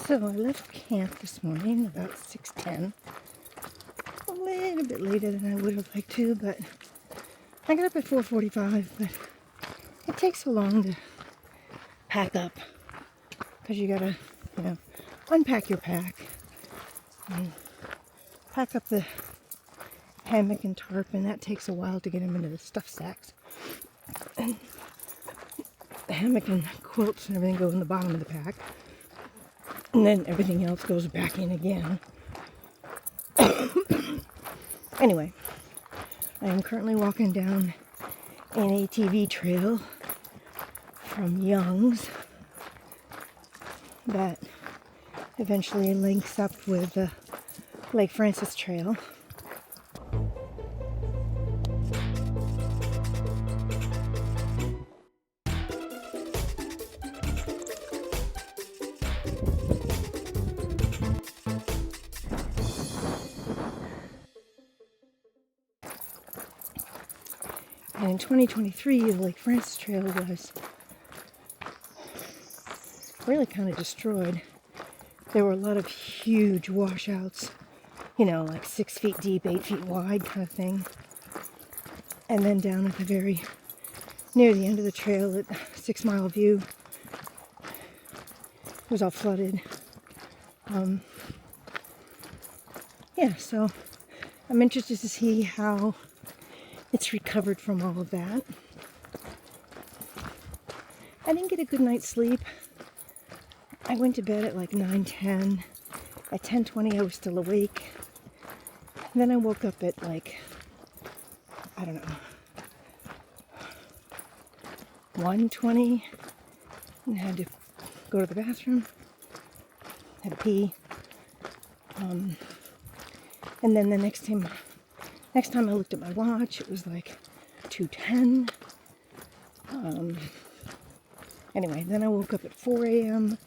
So I left camp this morning about 6:10. A little bit later than I would have liked to, but I got up at 4:45. But it takes so long to pack up because you gotta, unpack your pack and pack up the hammock and tarp, and that takes a while to get them into the stuff sacks. And the hammock and quilts and everything go in the bottom of the pack. And then everything else goes back in again. Anyway, I am currently walking down an ATV trail from Young's that eventually links up with the Lake Francis Trail. And in 2023, the Lake Francis Trail was really kind of destroyed. There were a lot of huge washouts, like 6 feet deep, 8 feet wide kind of thing. And then down at the near the end of the trail at 6 Mile View, it was all flooded. So I'm interested to see how it's recovered from all of that. I didn't get a good night's sleep. I went to bed at like 9:10. At 10:20 I was still awake. And then I woke up at like, 1:20 and had to go to the bathroom. Had to pee. And then the next time I looked at my watch, it was like 2:10. Anyway, then I woke up at 4 a.m.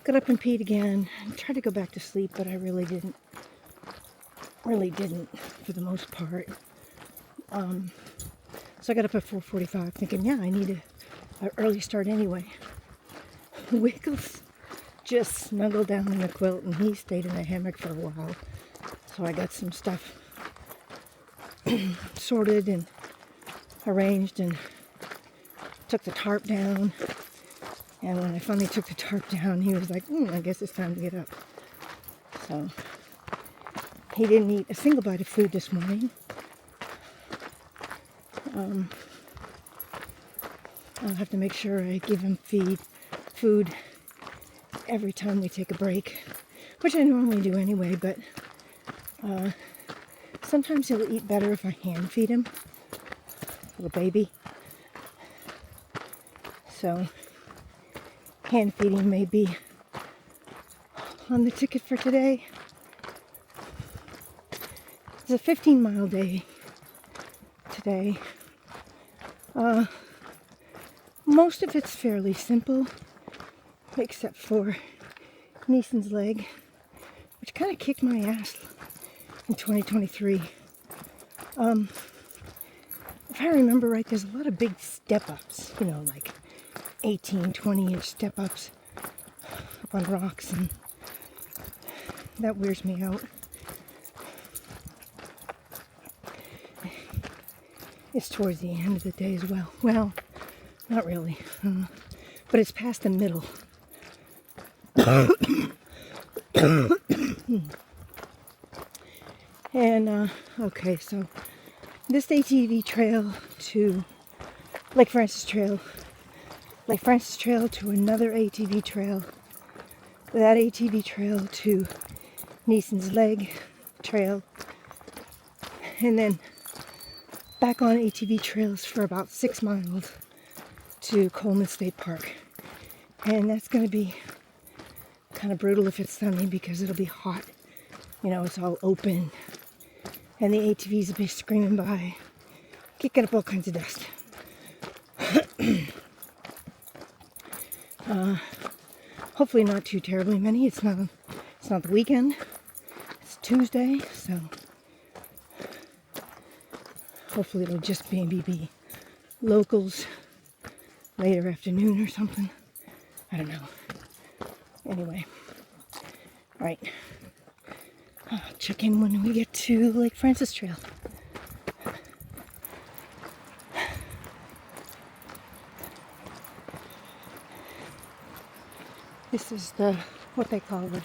Got up and peed again. Tried to go back to sleep, but I really didn't for the most part. So I got up at 4:45 thinking, I need an early start anyway. Wiggles just snuggled down in the quilt and he stayed in the hammock for a while. So I got some stuff sorted and arranged and took the tarp down. And when I finally took the tarp down, he was like, I guess it's time to get up. So he didn't eat a single bite of food this morning. I'll have to make sure I give him food every time we take a break, which I normally do anyway, but sometimes he'll eat better if I hand feed him, little baby. So hand feeding may be on the ticket for today. It's a 15-mile day today. Most of it's fairly simple, except for Nilsen's leg, which kind of kicked my ass in 2023. If I remember right, there's a lot of big step-ups, like 18, 20-inch step-ups up on rocks, and that wears me out. It's towards the end of the day as well. Well, not really, but it's past the middle. And, okay, so this ATV trail to Lake Francis Trail to another ATV trail, that ATV trail to Nilsen's leg trail, and then back on ATV trails for about 6 miles to Coleman State Park. And that's going to be kind of brutal if it's sunny because it'll be hot. It's all open. And the ATVs will be screaming by, kicking up all kinds of dust. Hopefully not too terribly many. It's not the weekend. It's Tuesday, so hopefully it'll just maybe be locals later afternoon or something. I don't know. Anyway, all right. I'll check in when we get to Lake Francis Trail. This is what they call the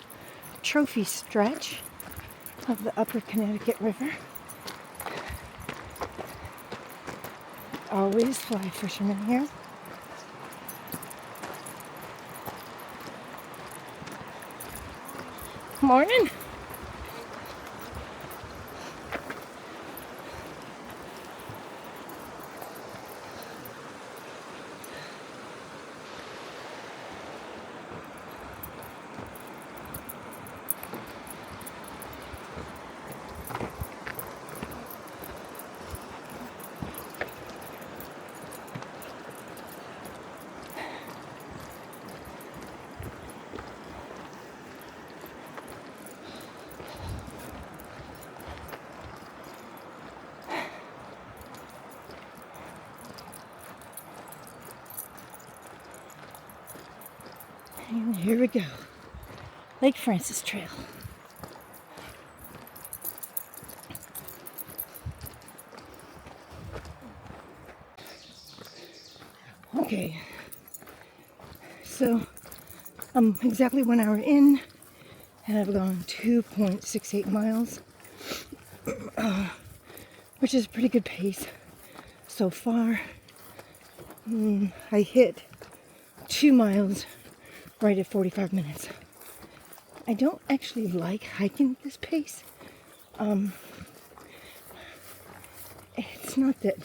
trophy stretch of the upper Connecticut River. Always fly fishermen here. Morning. And here we go. Lake Francis Trail. Okay, so I'm exactly 1 hour in, and I've gone 2.68 miles, which is a pretty good pace so far. I hit 2 miles right at 45 minutes. I don't actually like hiking at this pace. It's not that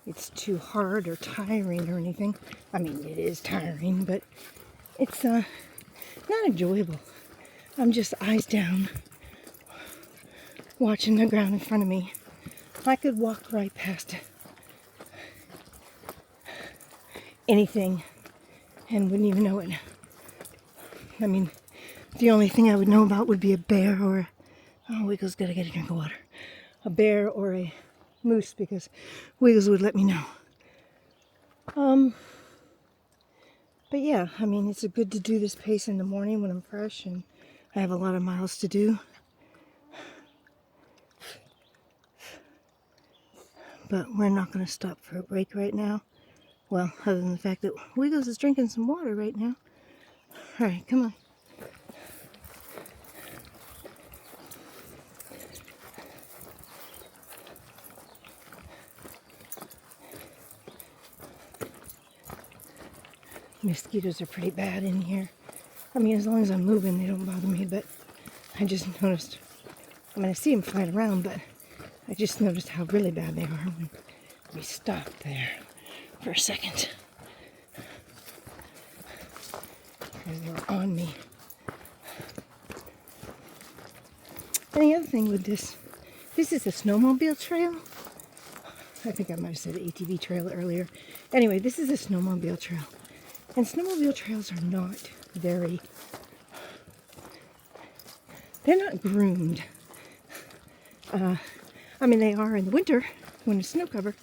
it's too hard or tiring or anything. I mean, it is tiring, but it's not enjoyable. I'm just eyes down, watching the ground in front of me. I could walk right past anything and wouldn't even know it. I mean, the only thing I would know about would be a bear or Wiggles gotta get a drink of water. A bear or a moose, because Wiggles would let me know. But yeah, I mean, it's good to do this pace in the morning when I'm fresh and I have a lot of miles to do. But we're not going to stop for a break right now. Well, other than the fact that Wiggles is drinking some water right now. All right, come on. Mosquitoes are pretty bad in here. I mean, as long as I'm moving, they don't bother me, but I just noticed, I mean, I see them flying around, but I just noticed how really bad they are when we stopped there for a second. Because they were on me. And the other thing with this is a snowmobile trail. I think I might have said ATV trail earlier. Anyway, this is a snowmobile trail. And snowmobile trails are not they're not groomed. I mean, they are in the winter when it's snow covered,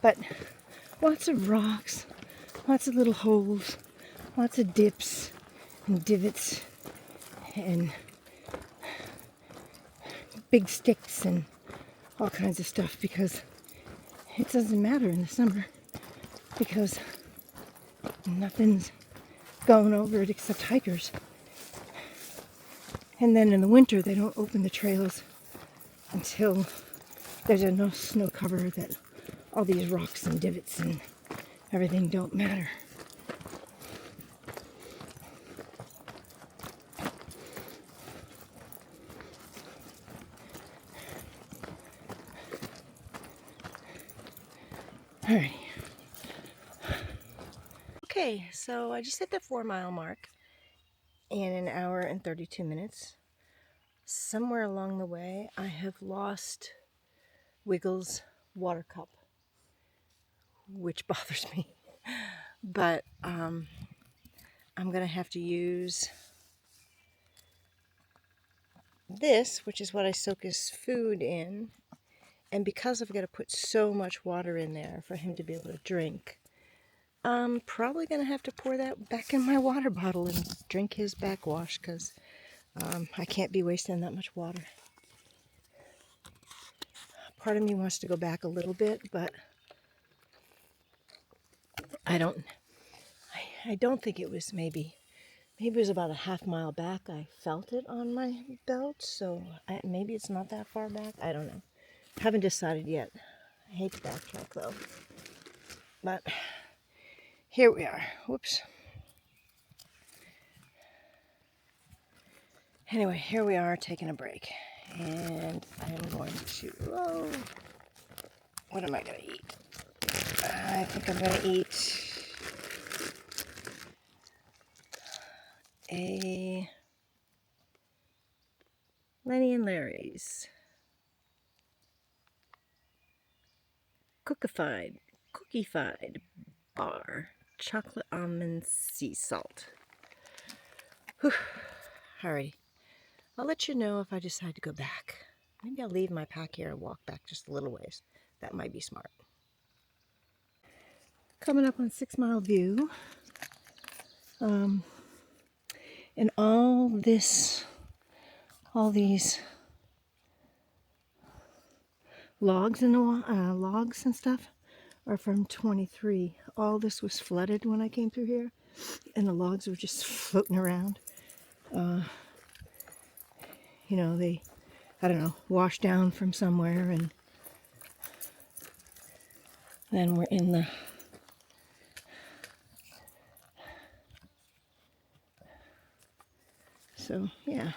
but lots of rocks, lots of little holes, lots of dips and divots and big sticks and all kinds of stuff, because it doesn't matter in the summer because nothing's going over it except hikers. And then in the winter, they don't open the trails until there's enough snow cover that all these rocks and divots and everything don't matter. Alrighty. Okay, so I just hit the 4 mile mark in 1 hour and 32 minutes. Somewhere along the way, I have lost Wiggles' water cup, which bothers me. But I'm going to have to use this, which is what I soak his food in. And because I've got to put so much water in there for him to be able to drink, I'm probably going to have to pour that back in my water bottle and drink his backwash because I can't be wasting that much water. Part of me wants to go back a little bit, but I don't think it was maybe it was about a half mile back. I felt it on my belt, so maybe it's not that far back. I don't know. Haven't decided yet. I hate to backtrack though. But here we are. Whoops. Anyway, here we are taking a break. And I'm going to, what am I going to eat? I think I'm going to eat a Lenny and Larry's cookified bar, chocolate almond sea salt. Whew. Alrighty. I'll let you know if I decide to go back. Maybe I'll leave my pack here and walk back just a little ways. That might be smart. Coming up on 6 Mile View. And all these logs and stuff are from 23. All this was flooded when I came through here, and the logs were just floating around. You know, they, I don't know, washed down from somewhere, and then we're in the so yeah.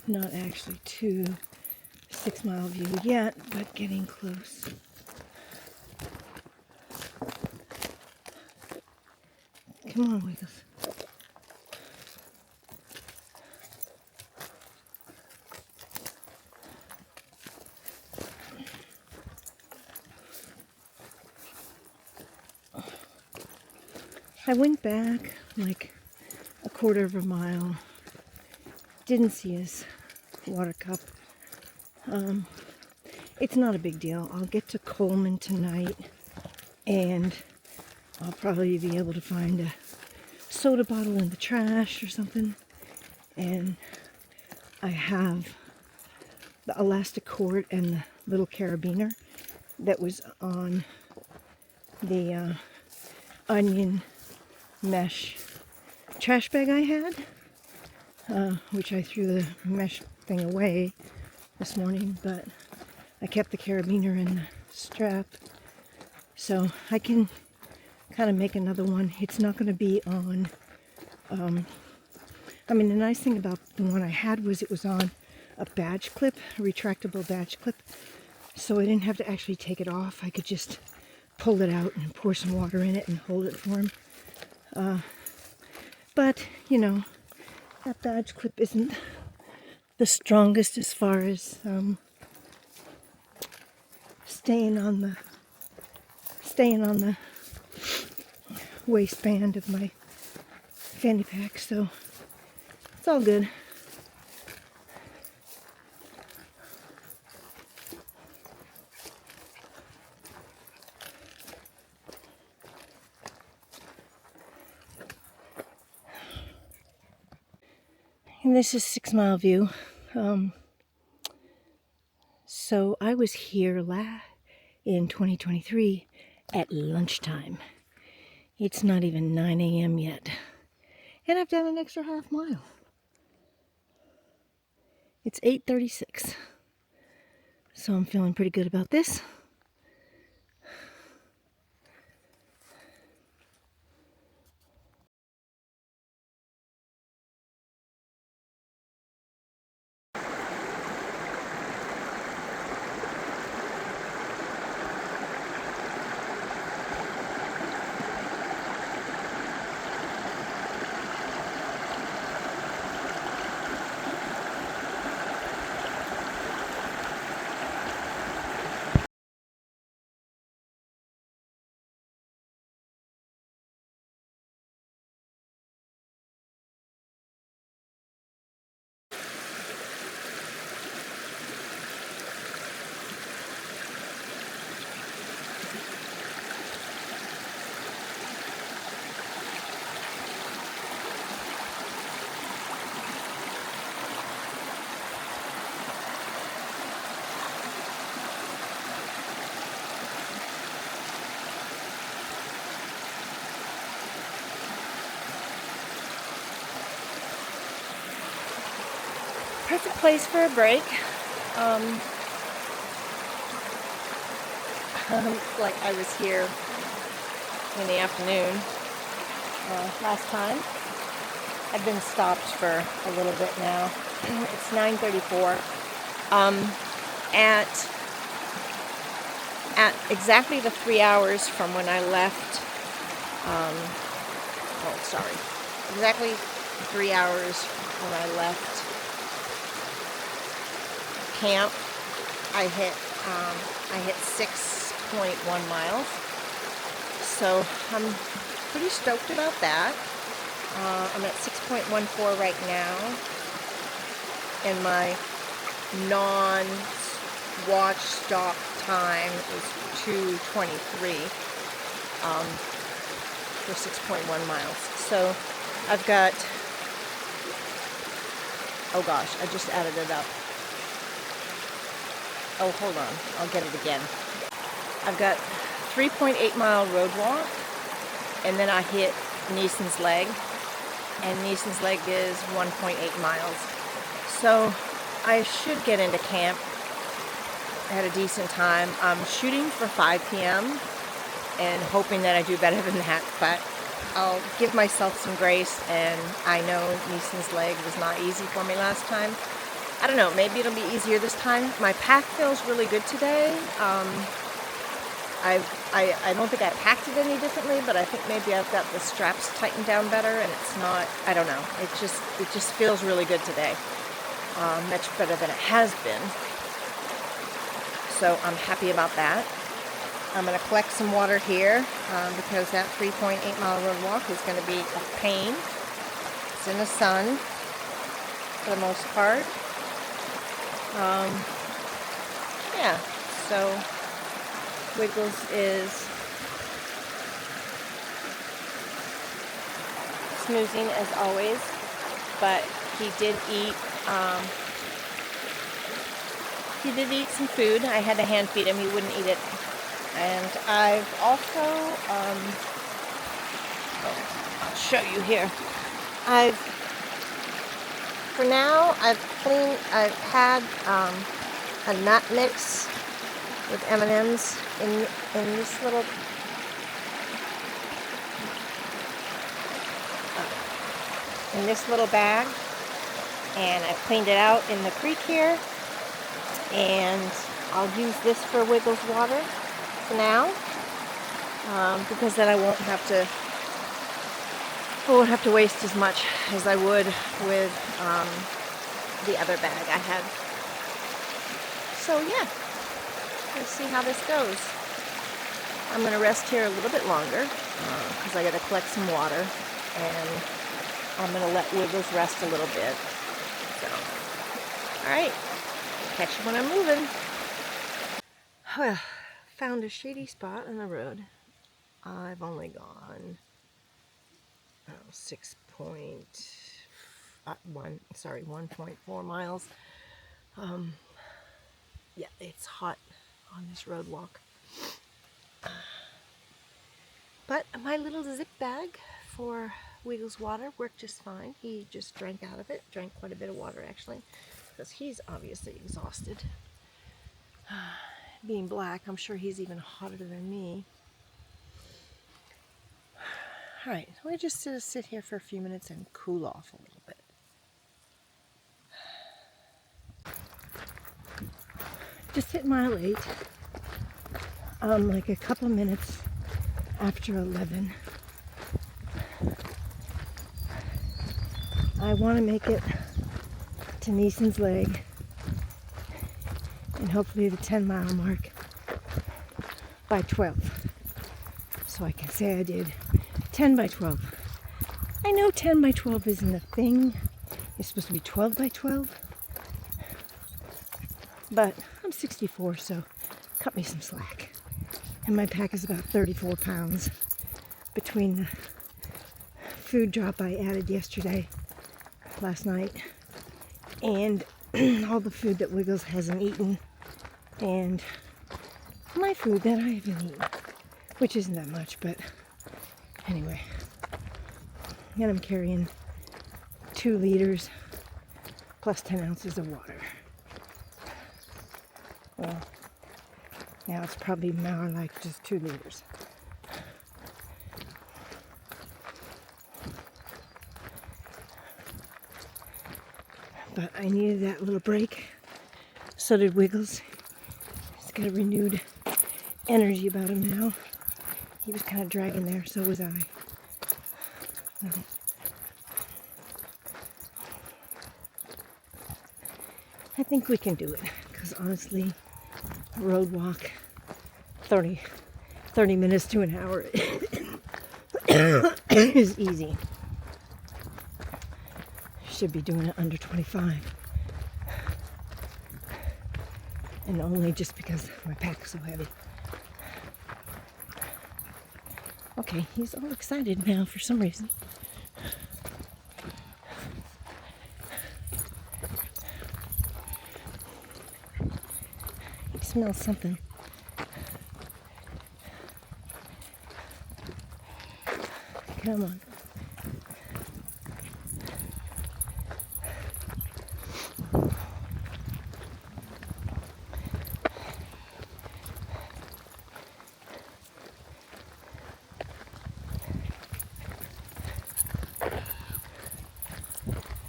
Not actually to 6 Mile View yet, but getting close. Come on, Wiggles. I went back like a quarter of a mile. Didn't see his water cup. It's not a big deal. I'll get to Coleman tonight, and I'll probably be able to find a soda bottle in the trash or something. And I have the elastic cord and the little carabiner that was on the onion mesh trash bag I had, which I threw the mesh thing away this morning, but I kept the carabiner and the strap, so I can kind of make another one. It's not going to be on, I mean, the nice thing about the one I had was it was on a badge clip, a retractable badge clip, so I didn't have to actually take it off. I could just pull it out and pour some water in it and hold it for him. But, you know, that badge clip isn't the strongest as far as staying on the waistband of my fanny pack, so it's all good. And this is 6 Mile View. So I was here in 2023 at lunchtime. It's not even 9 a.m. yet. And I've done an extra half mile. It's 8:36. So I'm feeling pretty good about this. perfect place for a break. Like I was here in the afternoon last time. I've been stopped for a little bit now. It's 9:34. At exactly the 3 hours from when I left, exactly 3 hours when I left camp, I hit 6.1 miles. So I'm pretty stoked about that. I'm at 6.14 right now, and my non-watch stop time is 2:23 for 6.1 miles. So I've got, oh gosh, I just added it up. Oh, hold on, I'll get it again. I've got 3.8 mile road walk, and then I hit Nilsen's leg, and Nilsen's leg is 1.8 miles. So I should get into camp at a decent time. I'm shooting for 5 p.m. and hoping that I do better than that, but I'll give myself some grace, and I know Nilsen's leg was not easy for me last time. I don't know, maybe it'll be easier this time. My pack feels really good today. I don't think I packed it any differently, but I think maybe I've got the straps tightened down better, and it's not, I don't know, it just feels really good today. Much better than it has been. So I'm happy about that. I'm going to collect some water here because that 3.8 mile road walk is going to be a pain. It's in the sun for the most part. Yeah, so Wiggles is snoozing as always, but he did eat some food. I had to hand feed him, he wouldn't eat it. And I've also, I'll show you here. I've had a nut mix with M&Ms in this little bag, and I've cleaned it out in the creek here, and I'll use this for Wiggles water for now, because then I won't have to waste as much as I would with the other bag I had. So yeah, let's see how this goes. I'm going to rest here a little bit longer because I got to collect some water, and I'm going to let Wiggles rest a little bit. So, alright, catch you when I'm moving. Well, found a shady spot on the road. I've only gone 1.4 miles. Yeah, it's hot on this road walk. But my little zip bag for Wiggles water worked just fine. He just drank out of it, drank quite a bit of water actually, because he's obviously exhausted. Being black, I'm sure he's even hotter than me. Alright, we'll just sit here for a few minutes and cool off a little bit. Just hit mile 8. Like a couple minutes after 11. I want to make it to Nilsen's leg and hopefully the 10 mile mark by 12. So I can say I did 10 by 12. I know 10 by 12 isn't a thing. It's supposed to be 12 by 12. But I'm 64, so cut me some slack. And my pack is about 34 pounds between the food drop I added last night, and all the food that Wiggles hasn't eaten, and my food that I haven't eaten, which isn't that much, but anyway. And I'm carrying 2 liters plus 10 ounces of water. Well, now it's probably more like just 2 liters. But I needed that little break. So did Wiggles. He's got a renewed energy about him now. He was kind of dragging there, so was I. I think we can do it, because honestly, a road walk, 30 minutes to an hour is easy. Should be doing it under 25. And only just because my pack is so heavy. Okay, he's all excited now for some reason. He smells something. Come on.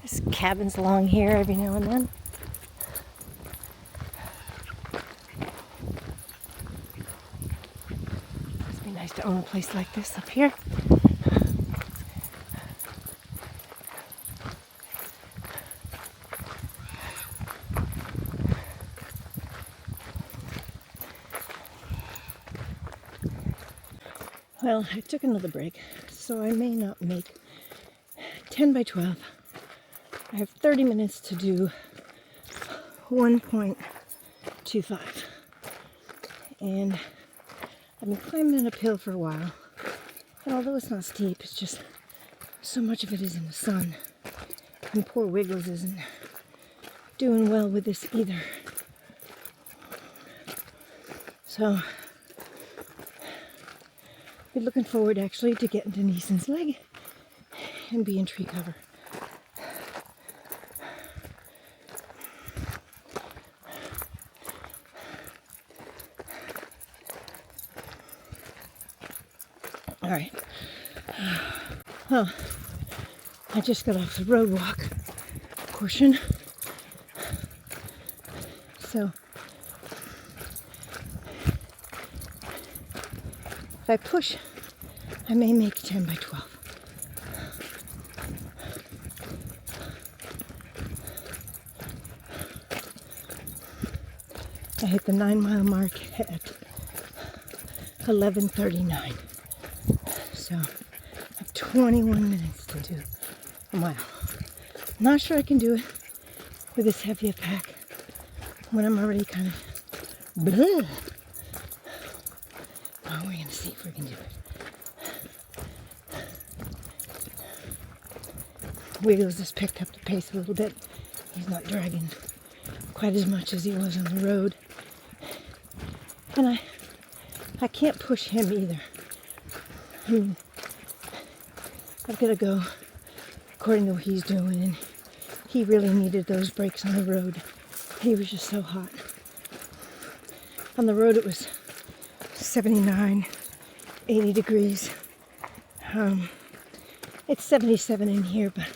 There's cabins along here every now and then. Must be nice to own a place like this up here. Well, I took another break, so I may not make 10 by 12. I have 30 minutes to do 1.25. And I've been climbing an uphill for a while. And although it's not steep, it's just so much of it is in the sun. And poor Wiggles isn't doing well with this either. So be looking forward actually to getting to Nilsen's leg and be in tree cover. All right. Well, I just got off the road walk portion. So if I push, I may make 10 by 12. I hit the 9-mile mark at 11:39. So I have 21 minutes to do a mile. I'm not sure I can do it with this heavy a pack when I'm already kind of blah. Oh, we're going to see if we can do it. Wiggles just picked up the pace a little bit. He's not dragging quite as much as he was on the road. And I can't push him either. I've got to go according to what he's doing, and he really needed those breaks on the road. He was just so hot. On the road it was 79, 80 degrees. It's 77 in here, but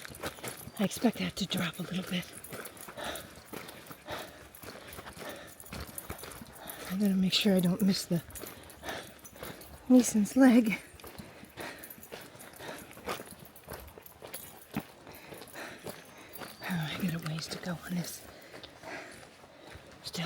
I expect that to drop a little bit. I'm going to make sure I don't miss the Nilsen's leg. I got a ways to go on this. Still.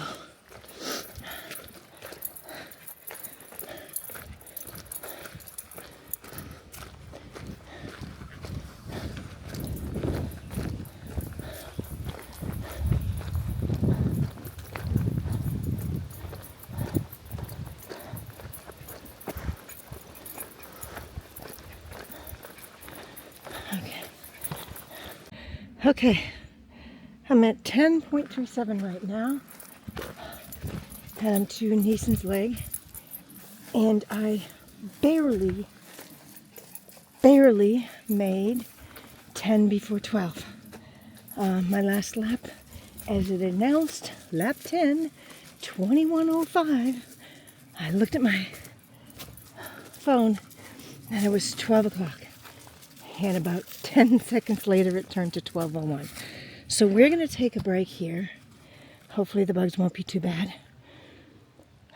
Okay, I'm at 10.37 right now, and to Nilsen's leg, and I barely made 10 before 12. My last lap, as it announced, lap 10, 21:05. I looked at my phone and it was 12 o'clock. And about 10 seconds later, it turned to 12:01. So we're going to take a break here. Hopefully the bugs won't be too bad.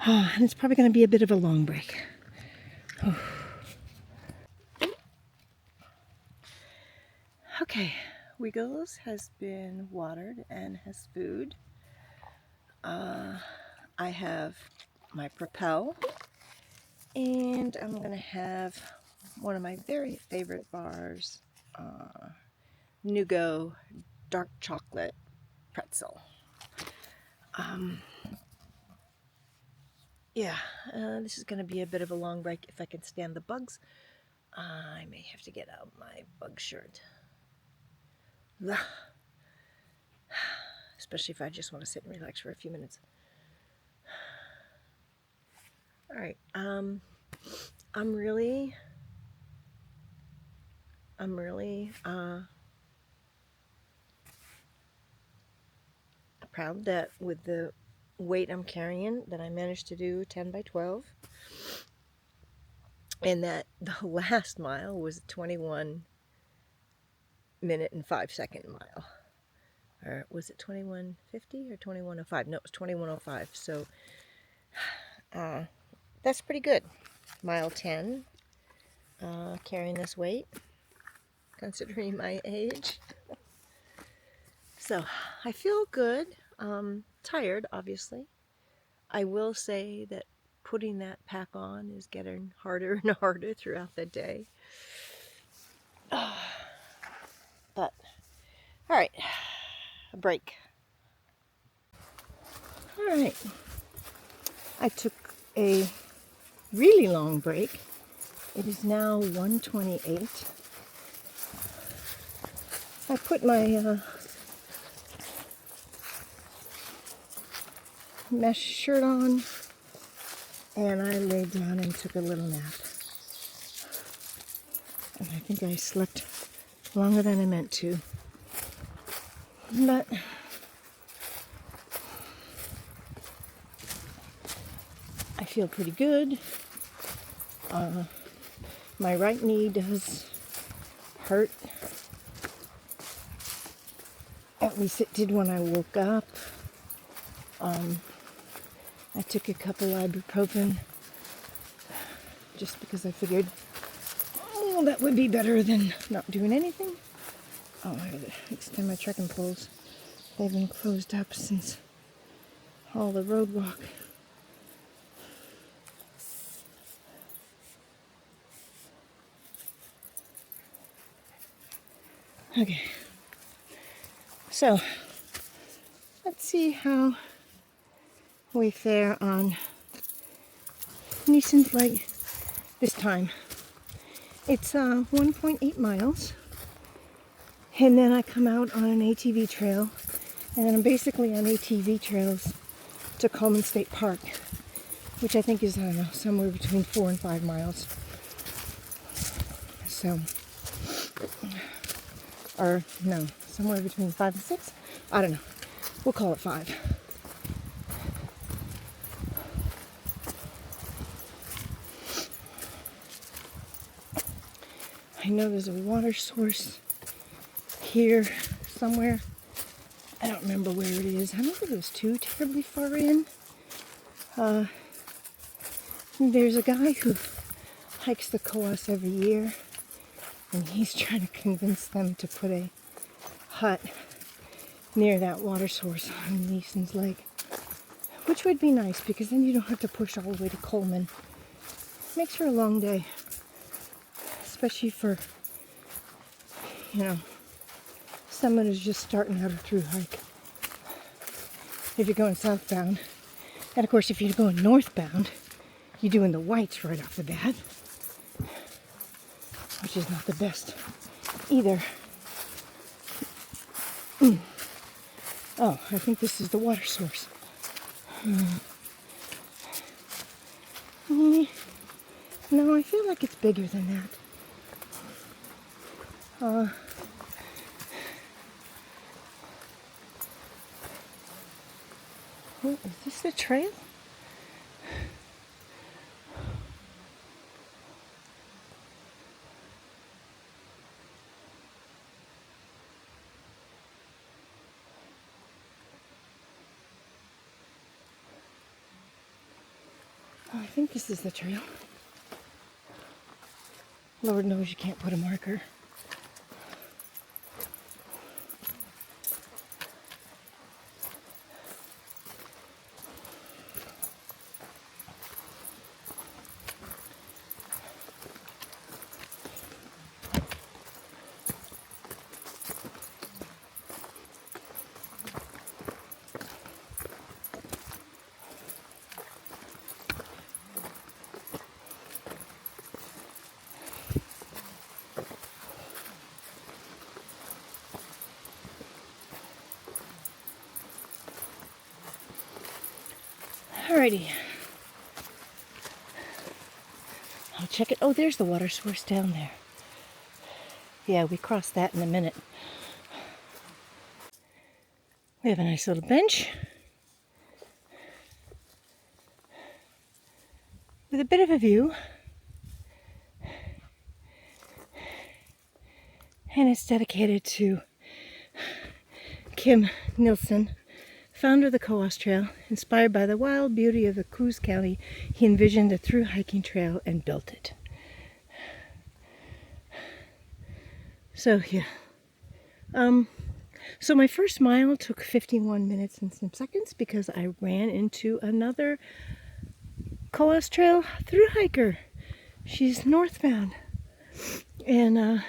And it's probably going to be a bit of a long break. Okay, Wiggles has been watered and has food. I have my Propel, and I'm going to have one of my very favorite bars, Nugo dark chocolate pretzel. This is going to be a bit of a long break. If I can stand the bugs, I may have to get out my bug shirt. Especially if I just want to sit and relax for a few minutes. All right, I'm really proud that with the weight I'm carrying that I managed to do 10 by 12, and that the last mile was a 21-minute and 5-second mile. Or was it 21:50 or 21:05? No, it was 21:05. So that's pretty good. Mile 10, carrying this weight, considering my age. So I feel good. Tired, obviously. I will say that putting that pack on is getting harder and harder throughout the day. But, all right, a break. All right, I took a really long break. It is now 1:28. I put my mesh shirt on, and I laid down and took a little nap. And I think I slept longer than I meant to. But I feel pretty good. My right knee does hurt. At least it did when I woke up. I took a couple ibuprofen just because I figured, oh, that would be better than not doing anything. Oh, I gotta extend my trekking poles. They've been closed up since all the road walk. Okay, so let's see how we fare on Nilsen's leg this time. It's 1.8 miles, and then I come out on an ATV trail, and then I'm basically on ATV trails to Coleman State Park, which I think is, I don't know, somewhere between 4 and 5 miles. So, or no, somewhere between 5 and 6. I don't know. We'll call it 5. I know there's a water source here somewhere. I don't remember where it is. I don't think it was too terribly far in. There's a guy who hikes the Cohos every year, and he's trying to convince them to put a hut near that water source on Nilsen's Lake, which would be nice because then you don't have to push all the way to Coleman. Makes for a long day, especially for, you know, someone who's just starting out a through hike. If you're going southbound, and of course if you're going northbound, you're doing the whites right off the bat, which is not the best either. Oh, I think this is the water source. No, I feel like it's bigger than that. Oh, is this the trail? Oh, I think this is the trail. Lord knows you can't put a marker. Alrighty. I'll check it. Oh, there's the water source down there. Yeah, we crossed that in a minute. We have a nice little bench with a bit of a view. And it's dedicated to Kim Nilsen, founder of the Cohos Trail. Inspired by the wild beauty of the Coos County, he envisioned a through hiking trail and built it. So yeah. So my first mile took 51 minutes and some seconds because I ran into another Cohos Trail through hiker. She's northbound. And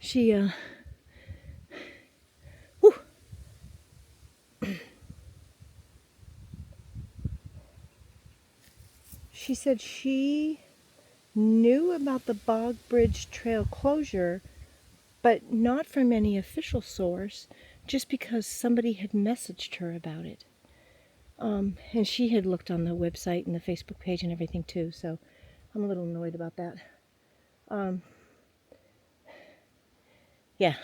she she said she knew about the Bog Bridge Trail closure, but not from any official source, just because somebody had messaged her about it. And she had looked on the website and the Facebook page and everything too, so I'm a little annoyed about that. Yeah.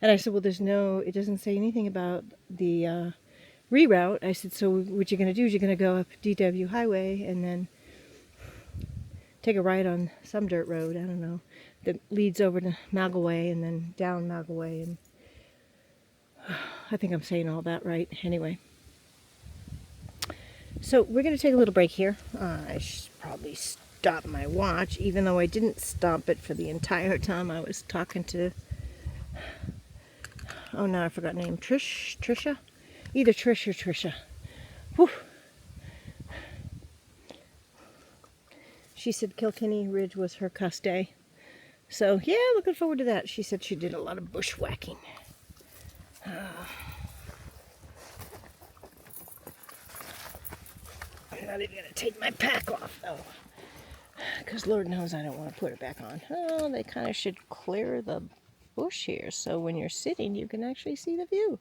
And I said, well, it doesn't say anything about the reroute. I said, so what you're going to do is you're going to go up DW Highway and then take a ride on some dirt road, I don't know, that leads over to Magleway and then down Magleway. And I think I'm saying all that right. Anyway. So we're going to take a little break here. I should probably stop my watch, even though I didn't stop it for the entire time I was talking to... Oh, no, I forgot her name. Trisha? Either Trish or Trisha. Whew. She said Kilkenny Ridge was her cuss day. So, yeah, looking forward to that. She said she did a lot of bushwhacking. I'm not even going to take my pack off, though. Because Lord knows I don't want to put it back on. Oh, they kind of should clear the bush here, so when you're sitting, you can actually see the view.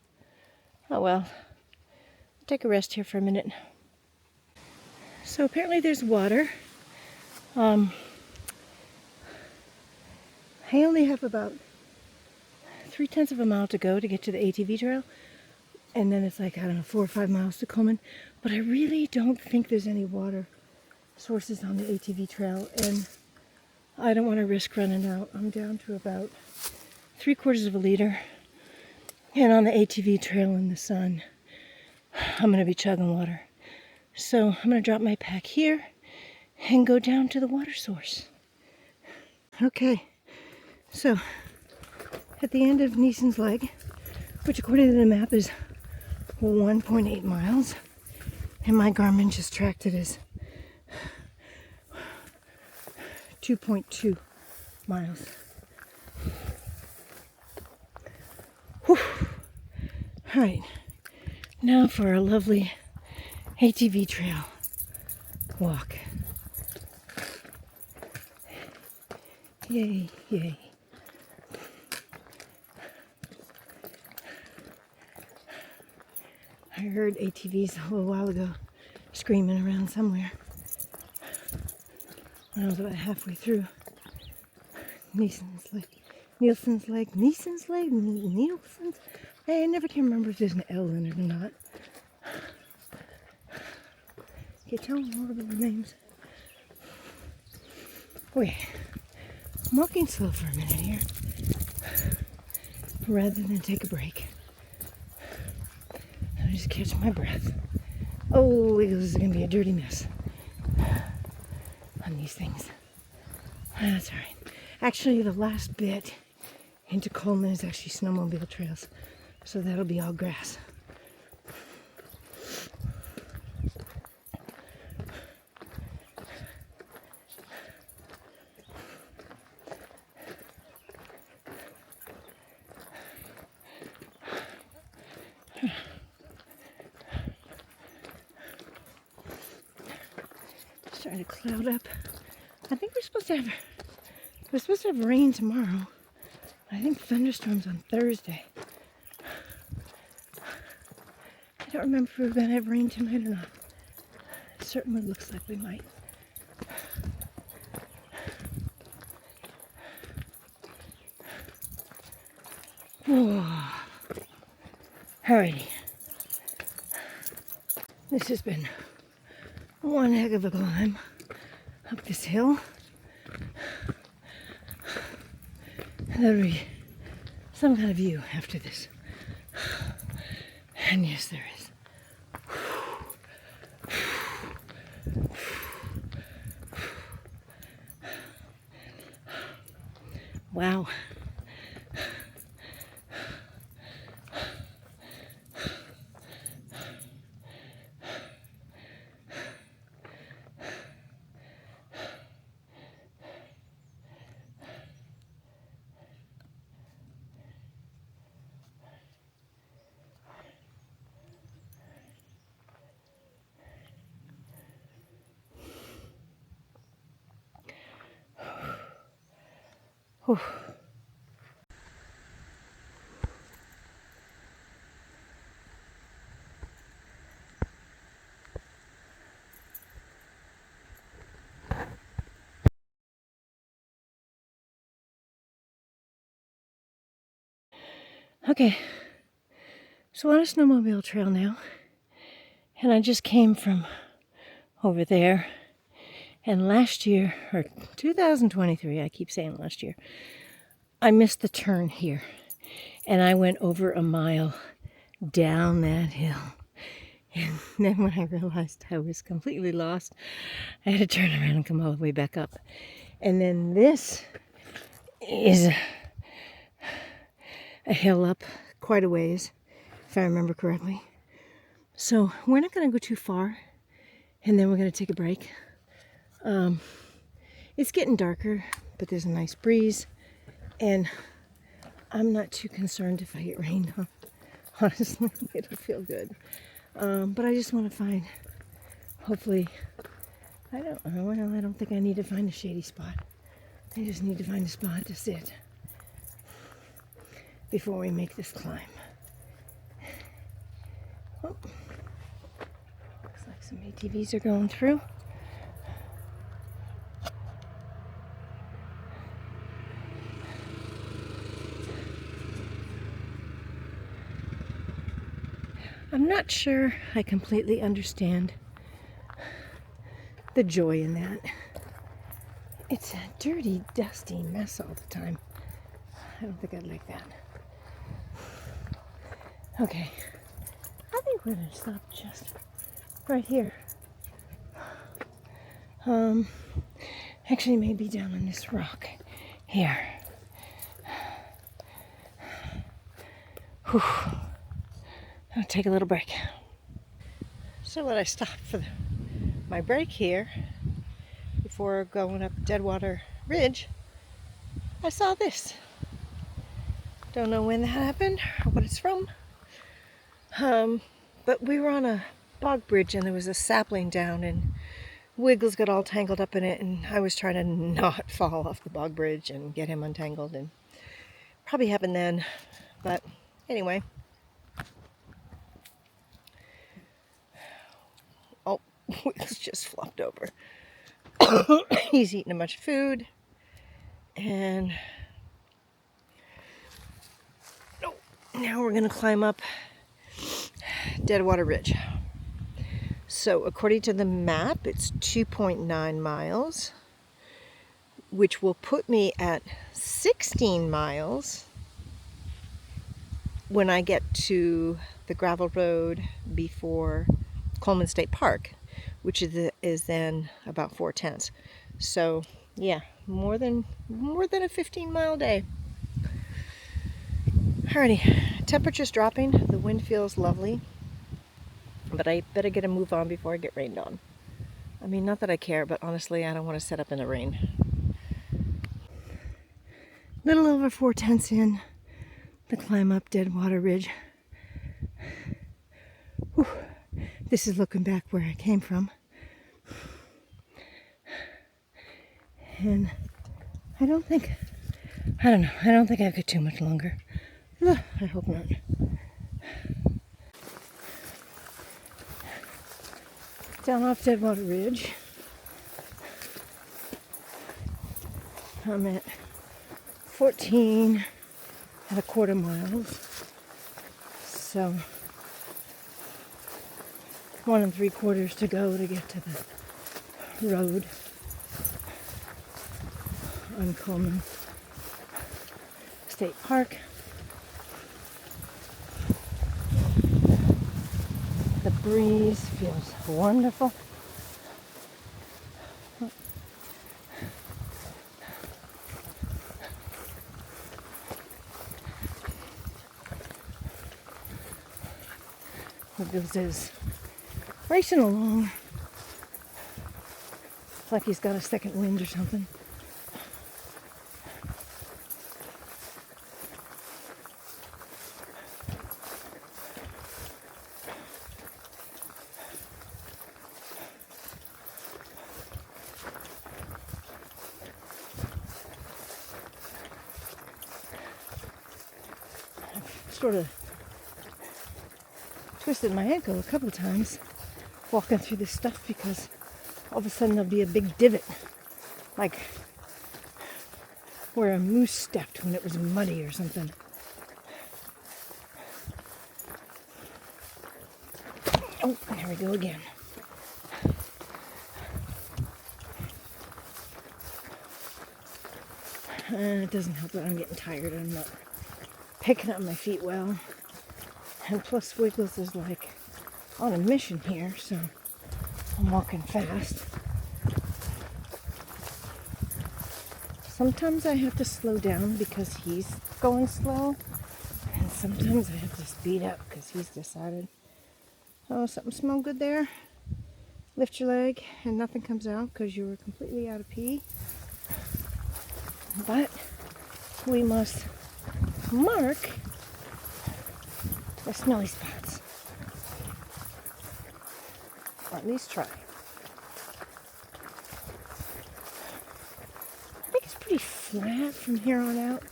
Oh, well. I'll take a rest here for a minute. So, apparently there's water. I only have about 3/10 of a mile to go to get to the ATV trail, and then it's like, I don't know, 4 or 5 miles to Coleman, but I really don't think there's any water sources on the ATV trail, and I don't want to risk running out. I'm down to about 3/4 of a liter, and on the ATV trail in the sun, I'm going to be chugging water. So I'm going to drop my pack here and go down to the water source. Okay, so at the end of Nilsen's Leg, which according to the map is 1.8 miles, and my Garmin just tracked it as 2.2 miles. Whew. All right, now for a lovely ATV trail walk. Yay, yay. I heard ATVs a little while ago screaming around somewhere when I was about halfway through Nilsen's Leg. Nielsen's Lake, Nielsen's. I never can remember if there's an L in it or not. Can't tell them all of the names. Okay, I'm walking slow for a minute here, rather than take a break. I just catch my breath. Oh, this is gonna be a dirty mess on these things. That's all right. Actually, the last bit into Coleman is actually snowmobile trails, so that'll be all grass. Starting to cloud up. I think we're supposed to have rain tomorrow. I think thunderstorms on Thursday. I don't remember if we're gonna have rain tonight or not. It certainly looks like we might. Oh. Alrighty. This has been one heck of a climb up this hill. There'll be some kind of view after this. And yes, there is. Wow. Whew. Okay, so on a snowmobile trail now, and I just came from over there, and last year, or 2023, I keep saying last year, I missed the turn here, and I went over a mile down that hill, and then when I realized I was completely lost, I had to turn around and come all the way back up, and then this is a hill up quite a ways, if I remember correctly. So we're not going to go too far, and then we're going to take a break. It's getting darker, but there's a nice breeze, and I'm not too concerned if I get rained on. Honestly, it'll feel good. But I just want to find, hopefully, I don't think I need to find a shady spot. I just need to find a spot to sit before we make this climb. Oh, looks like some ATVs are going through. I'm not sure I completely understand the joy in that. It's a dirty, dusty mess all the time. I don't think I'd like that. Okay, I think we're gonna stop just right here. Actually maybe down on this rock here. Whew. I'll take a little break. So when I stopped for my break here, before going up Deadwater Ridge, I saw this. Don't know when that happened or what it's from. But we were on a bog bridge and there was a sapling down and Wiggles got all tangled up in it, and I was trying to not fall off the bog bridge and get him untangled, and probably happened then, but anyway. Oh, Wiggles just flopped over. He's eating a bunch of food, and Now we're going to climb up Deadwater Ridge. So according to the map, it's 2.9 miles, which will put me at 16 miles when I get to the gravel road before Coleman State Park, which is then about 4/10. So yeah, more than a 15-mile day. Alrighty, temperature's dropping. The wind feels lovely, but I better get a move on before I get rained on. I mean, not that I care, but honestly, I don't want to set up in the rain. Little over 4/10 in the climb up Deadwater Ridge. Whew. This is looking back where I came from. And I don't think I've got too much longer. Ugh, I hope not. Down off Deadwater Ridge, I'm at 14.25 miles. So 1 3/4 to go to get to the road on Coleman State Park. The breeze feels wonderful. Rufus is racing along. It's like he's got a second wind or something. Sort of twisted my ankle a couple of times walking through this stuff because all of a sudden there'll be a big divot, like where a moose stepped when it was muddy or something. Oh, there we go again. It doesn't help that I'm getting tired and I'm not picking up my feet well. And plus Wiggles is like on a mission here, so I'm walking fast. Sometimes I have to slow down because he's going slow, and sometimes I have to speed up because he's decided, oh, something smell good there? Lift your leg and nothing comes out because you were completely out of pee. But we must mark the smelly spots. Or at least try. I think it's pretty flat from here on out.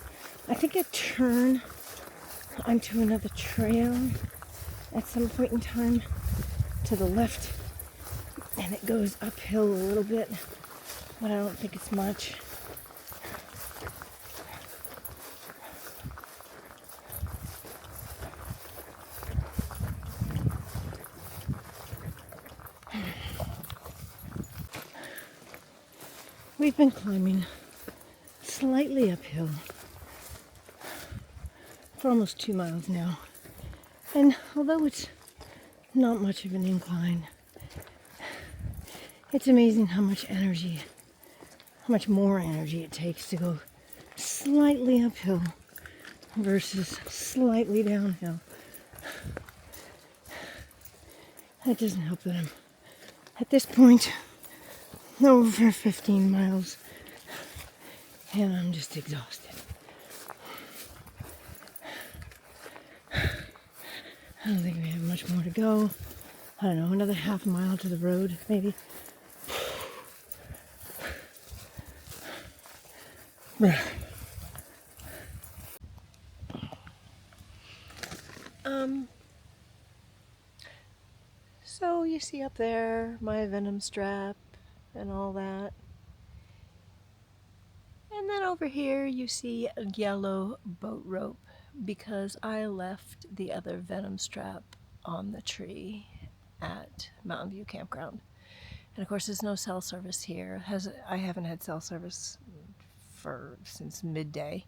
I think I turn onto another trail at some point in time to the left, and it goes uphill a little bit, but I don't think it's much. We've been climbing slightly uphill for almost 2 miles now. And although it's not much of an incline, it's amazing how much more energy it takes to go slightly uphill versus slightly downhill. It doesn't help that I'm at this point over 15 miles and I'm just exhausted. I don't think we have much more to go. I don't know, another half mile to the road, maybe. So you see up there my venom strap and all that. And then over here you see a yellow boat rope. because I left the other Venom strap on the tree at Mountain View Campground. And of course, there's no cell service here. I haven't had cell service since midday.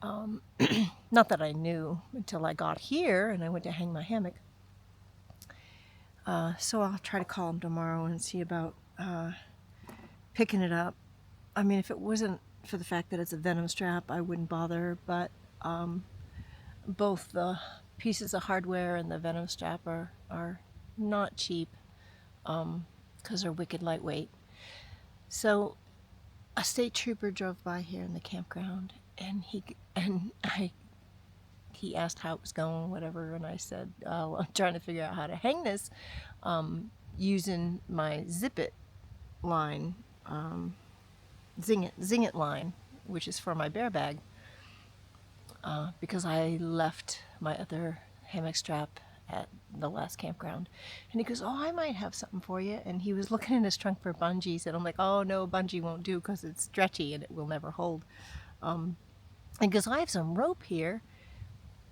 Not that I knew until I got here and I went to hang my hammock. So I'll try to call him tomorrow and see about picking it up. I mean, if it wasn't for the fact that it's a Venom strap, I wouldn't bother, but both the pieces of hardware and the Venom strap are not cheap because they're wicked lightweight. So a state trooper drove by here in the campground, and he asked how it was going, whatever, and I said, oh, I'm trying to figure out how to hang this using my Zip It line, Zing It line, which is for my bear bag, because I left my other hammock strap at the last campground. And he goes, oh, I might have something for you. And he was looking in his trunk for bungees, and I'm like, oh no, bungee won't do because it's stretchy and it will never hold. And because I have some rope here,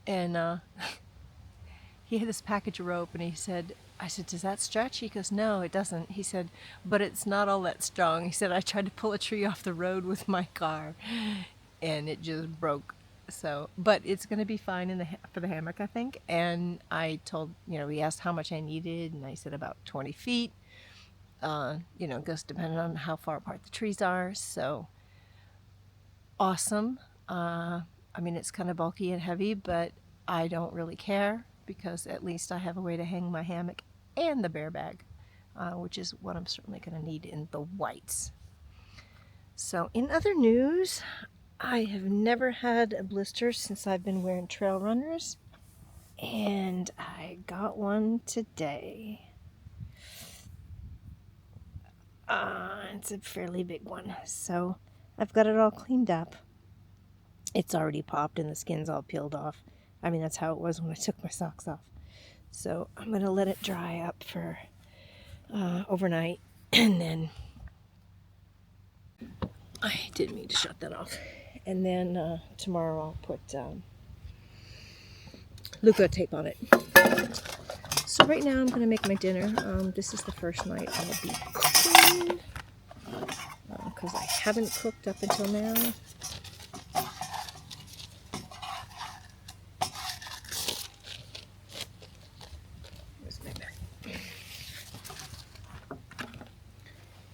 and he had this package of rope, and I said, does that stretch? He goes, no, it doesn't. He said, but it's not all that strong. He said, I tried to pull a tree off the road with my car, and it just broke. So, but it's going to be fine for the hammock, I think. And I told, he asked how much I needed, and I said about 20 feet. Just depending on how far apart the trees are. So, awesome. I mean, it's kind of bulky and heavy, but I don't really care because at least I have a way to hang my hammock and the bear bag, which is what I'm certainly going to need in the whites. So, in other news, I have never had a blister since I've been wearing trail runners, and I got one today. It's a fairly big one, so I've got it all cleaned up. It's already popped and the skin's all peeled off. I mean, that's how it was when I took my socks off. So I'm going to let it dry up for overnight, and then I didn't mean to shut that off. And then tomorrow I'll put Luca tape on it. So right now I'm going to make my dinner. This is the first night I'll be cooking because I haven't cooked up until now. Where's my bag?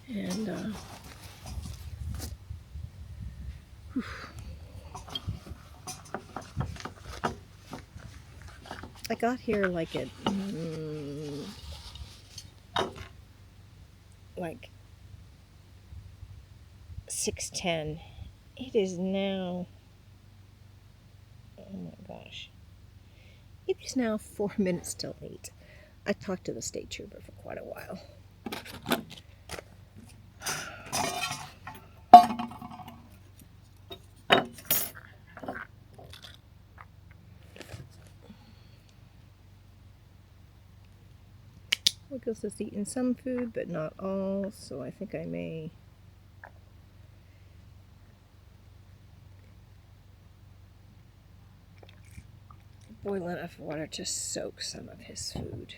And I got here like at 6:10. It is now, oh my gosh, it is now 4 minutes till 8. I talked to the state trooper for quite a while. Lucas has eaten some food, but not all, so I think I may boil enough water to soak some of his food.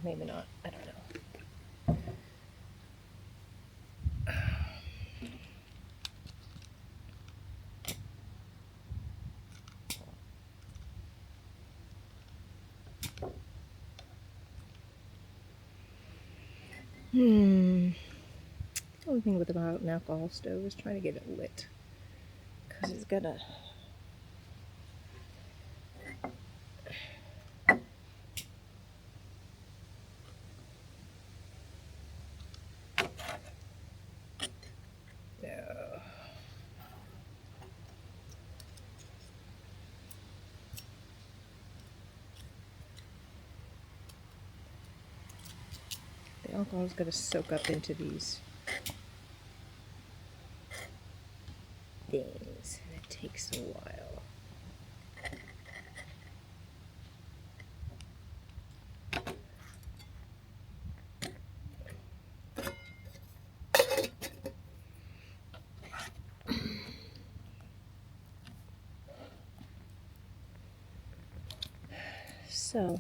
Maybe not. I don't know. The only thing about an alcohol stove is trying to get it lit, because it's got a alcohol's got to soak up into these things, and it takes a while. So,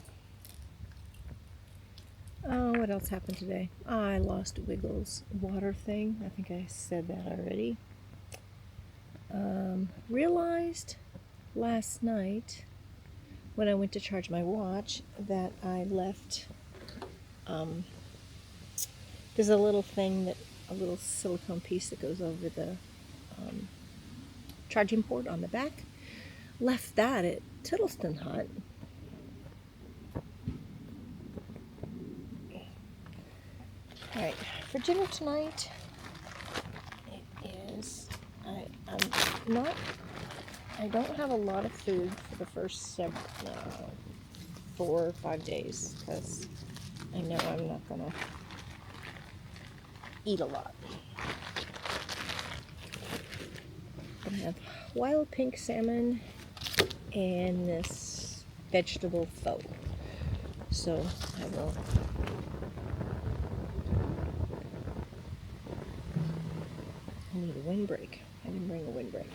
what else happened today? I lost Wiggles' water thing. I think I said that already. Realized last night when I went to charge my watch that I left, there's a little thing a little silicone piece that goes over the charging port on the back. Left that at Tittleton Hut. Alright, for dinner tonight, it is, I don't have a lot of food for the first 4 or 5 days, because I know I'm not going to eat a lot. I have wild pink salmon and this vegetable pho. So I will I need a windbreak. I didn't bring a windbreak.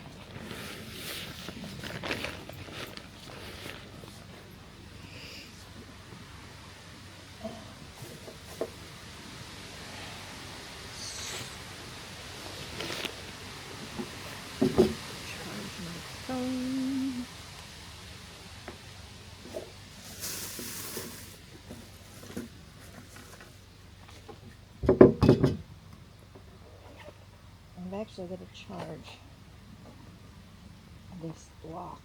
Charge my phone. I've actually got to charge this block.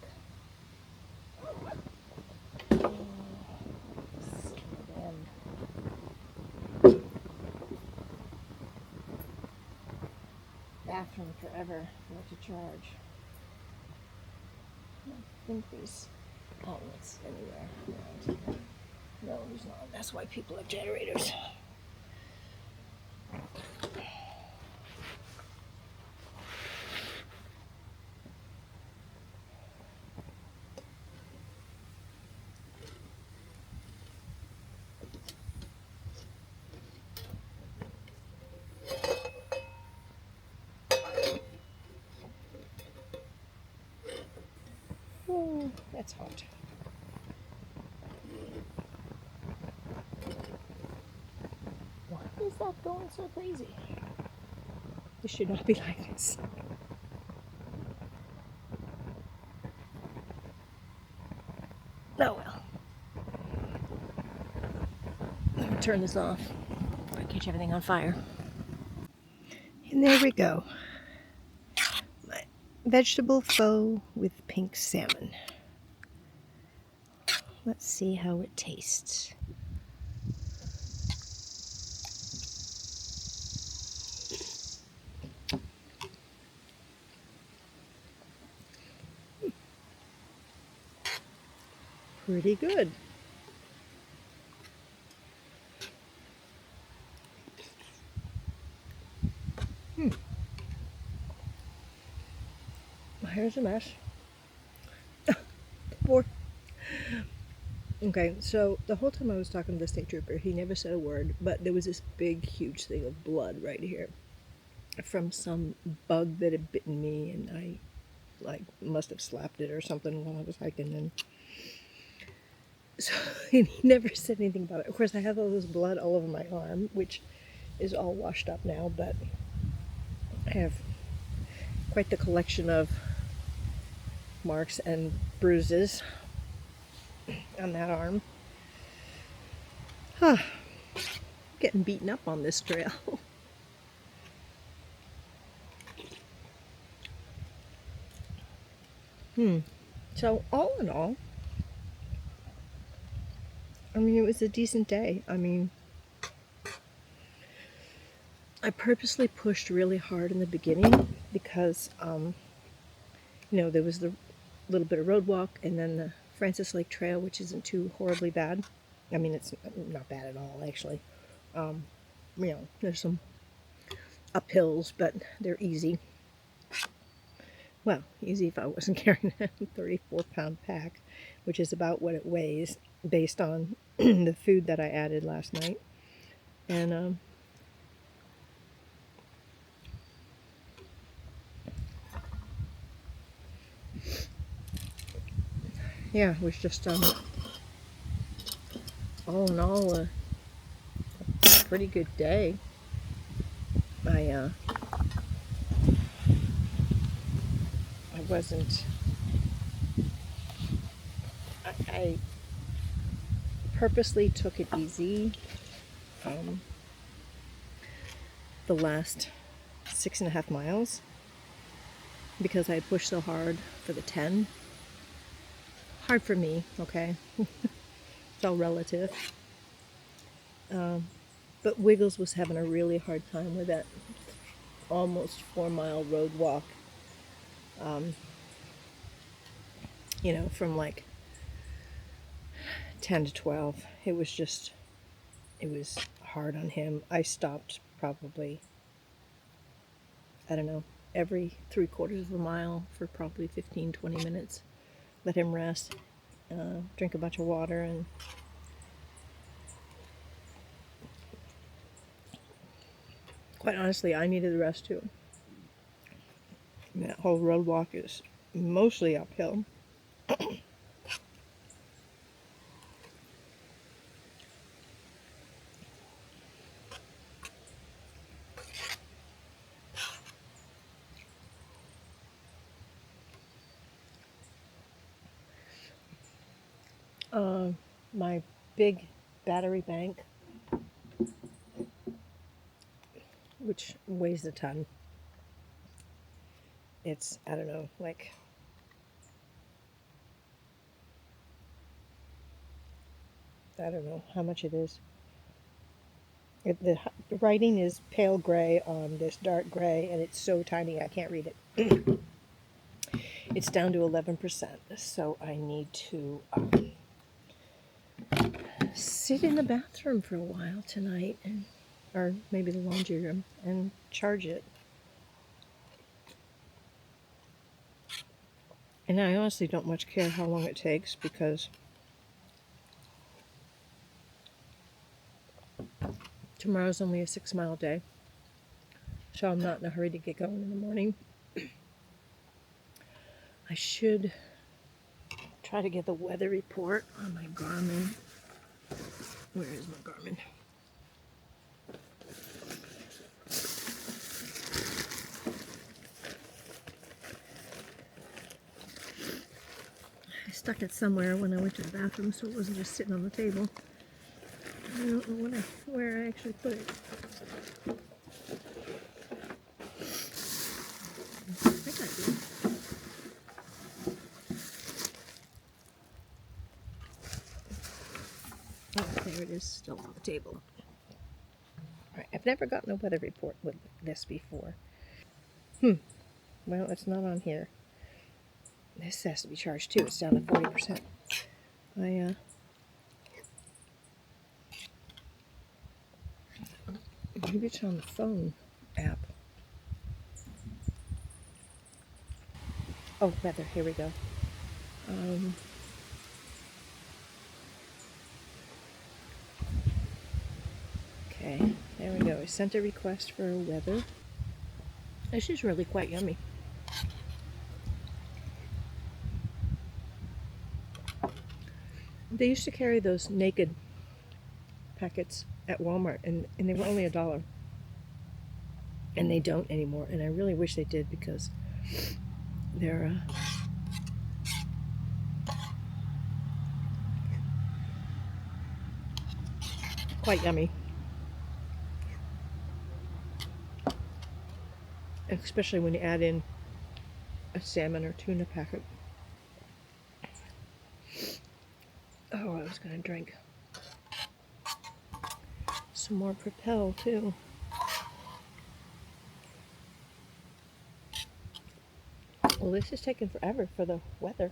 Bathroom forever for it to charge. I don't think there's outlets anywhere around. No, there's not. That's why people have generators. Oh, that's hot. Why is that going so crazy? This should not be like this. Oh well. Let me turn this off before I catch everything on fire. And there we go. My vegetable pho with pink salmon. Let's see how it tastes. Pretty good. My hair's a mess. Okay, so the whole time I was talking to the state trooper, he never said a word, but there was this big, huge thing of blood right here from some bug that had bitten me, and I must have slapped it or something while I was hiking. And so and he never said anything about it. Of course, I have all this blood all over my arm, which is all washed up now, but I have quite the collection of marks and bruises on that arm. Getting beaten up on this trail. So all in all, I mean, it was a decent day. I mean, I purposely pushed really hard in the beginning because, there was the little bit of road walk and then the Francis Lake Trail, which isn't too horribly bad. I mean, it's not bad at all, actually. you know, there's some uphills, but they're easy. Well, easy if I wasn't carrying a 34-pound pack, which is about what it weighs based on the food that I added last night. And yeah, it was just all in all a pretty good day. I wasn't. I purposely took it easy. The last 6.5 miles because I pushed so hard for the 10. Hard for me, okay? It's all relative. But Wiggles was having a really hard time with that almost 4-mile road walk. You know, from like 10 to 12. It was hard on him. I stopped probably, I don't know, every 3/4 of a mile for probably 15-20 minutes. Let him rest, drink a bunch of water, and quite honestly, I needed the rest too. That whole road walk is mostly uphill. My big battery bank, which weighs a ton, it's, I don't know, like, I don't know how much it is. The writing is pale gray on this dark gray, and it's so tiny I can't read it. It's down to 11%, so I need to sit in the bathroom for a while tonight, or maybe the laundry room, and charge it. And I honestly don't much care how long it takes, because tomorrow's only a 6-mile day, so I'm not in a hurry to get going in the morning. I should try to get the weather report on my Garmin. Where is my Garmin? I stuck it somewhere when I went to the bathroom, so it wasn't just sitting on the table. I don't know where I actually put it. I think I did. Oh, there it is, still on the table. Alright, I've never gotten a weather report with this before. Well, it's not on here. This has to be charged too. It's down to 40%. Maybe it's on the phone app. Oh, weather. Here we go. Okay, there we go. I sent a request for weather. This is really quite yummy. They used to carry those naked packets at Walmart, and they were only $1. And they don't anymore, and I really wish they did, because they're quite yummy. Especially when you add in a salmon or tuna packet. Oh, I was going to drink some more Propel too. Well, this is taking forever for the weather.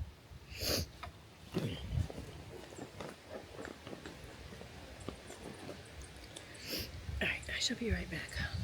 Alright, I shall shall be right back.